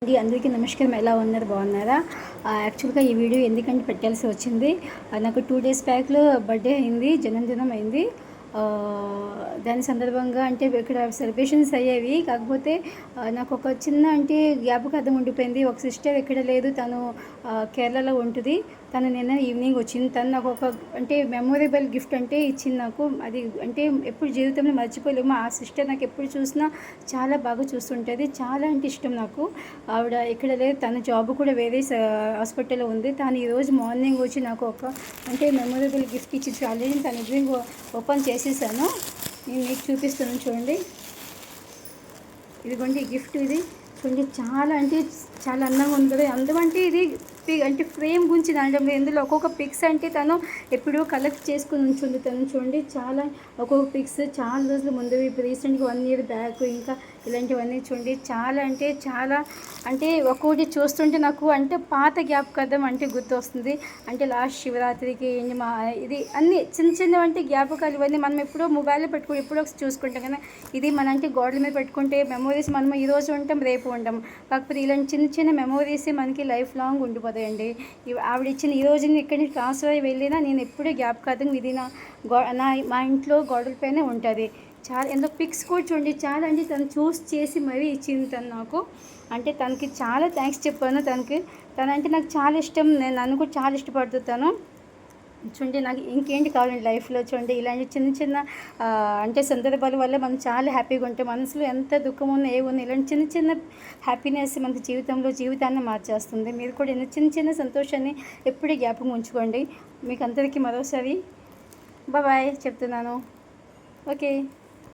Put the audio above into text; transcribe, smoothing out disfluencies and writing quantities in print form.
అందరికీ నమస్కారం. ఎలా ఉన్నారు? బాగున్నారా? యాక్చువల్గా ఈ వీడియో ఎందుకంటే పెట్టాల్సి వచ్చింది. నాకు 2 days బ్యాక్లో బర్త్డే అయింది, జన్మదినం అయింది. దాని సందర్భంగా అంటే ఇక్కడ సెలబ్రేషన్స్ అయ్యేవి. కాకపోతే నాకు ఒక చిన్న అంటే జ్ఞాపకార్థం ఉండిపోయింది. ఒక సిస్టర్ ఇక్కడ లేదు, తను కేరళలో ఉంటుంది. తను నిన్న ఈవినింగ్ వచ్చింది. తను నాకు ఒక అంటే మెమొరబుల్ గిఫ్ట్ అంటే ఇచ్చింది నాకు. అది అంటే ఎప్పుడు జీవితంలో మర్చిపోలేము. ఆ సిస్టర్ నాకు ఎప్పుడు చూసినా చాలా బాగా చూస్తుంటుంది. చాలా అంటే ఇష్టం నాకు. ఆవిడ ఇక్కడ లేదు, తన జాబ్ కూడా వేరే హాస్పిటల్లో ఉంది. తను ఈరోజు మార్నింగ్ వచ్చి నాకు ఒక అంటే మెమొరబుల్ గిఫ్ట్ ఇచ్చి ఆల్రెడీ తను ఎదురు ఓపెన్ చేసేసాను. నేను మీకు చూపిస్తాను చూడండి. ఇదిగోండి గిఫ్ట్. ఇది చూడండి, చాలా అంటే చాలా అందంగా ఉంది కదా. అందుకంటే ఇది అంటే ఫ్రేమ్ గురించి దాంట్లో ఇందులో ఒక్కొక్క పిక్స్ అంటే తను ఎప్పుడూ కలెక్ట్ చేసుకుని ఉంచుంది. తను చూడండి, చాలా ఒక్కొక్క పిక్స్ చాలా రోజుల ముందు, ఇప్పుడు రీసెంట్గా 1 year బ్యాక్ ఇంకా ఇలాంటివన్నీ చూడండి. చాలా అంటే చాలా అంటే ఒక్కొక్కటి చూస్తుంటే నాకు అంటే పాత జ్ఞాపకార్థం అంటే గుర్తు వస్తుంది. అంటే లాస్ట్ శివరాత్రికి ఇది అన్నీ చిన్న చిన్నవి అంటే జ్ఞాపకాలు. ఇవన్నీ మనం ఎప్పుడో మొబైల్లో పెట్టుకుని ఎప్పుడో చూసుకుంటాం కదా. ఇది మన అంటే గోడల మీద పెట్టుకుంటే మెమోరీస్ మనం ఈరోజు ఉంటాం, రేపు ఉంటాం. కాకపోతే ఇలాంటి చిన్న చిన్న మెమోరీస్ మనకి లైఫ్ లాంగ్ ఉండిపోతాయండి. ఆవిడ ఇచ్చిన ఈ రోజుని ఇక్కడి నుంచి ట్రాన్స్ఫర్ అయ్యి వెళ్ళినా నేను ఎప్పుడూ జ్ఞాపకార్థం ఇది మా ఇంట్లో గోడలపైనే ఉంటుంది. చాలా ఎందుకు పిక్స్ కూడా చూడండి. చాలా అంటే తను చూస్ చేసి మరీ ఇచ్చింది తను నాకు. అంటే తనకి చాలా థ్యాంక్స్ చెప్పాను. తనంటే నాకు చాలా ఇష్టం. నన్ను కూడా చాలా ఇష్టపడుతాను. చూడండి, నాకు ఇంకేంటి కావాలండి లైఫ్లో. చూడండి, ఇలాంటి చిన్న చిన్న అంటే సందర్భాల వల్ల మనం చాలా హ్యాపీగా ఉంటాం. మనసులో ఎంత దుఃఖం ఉన్నా ఏమున్నా ఇలాంటి చిన్న చిన్న హ్యాపీనెస్ మనకి జీవితాన్ని మార్చేస్తుంది. మీరు కూడా చిన్న చిన్న సంతోషాన్ని ఎప్పుడూ జ్ఞాపకం ఉంచుకోండి. మీకు అందరికీ మరోసారి బాయ్ చెప్తున్నాను. ఓకే.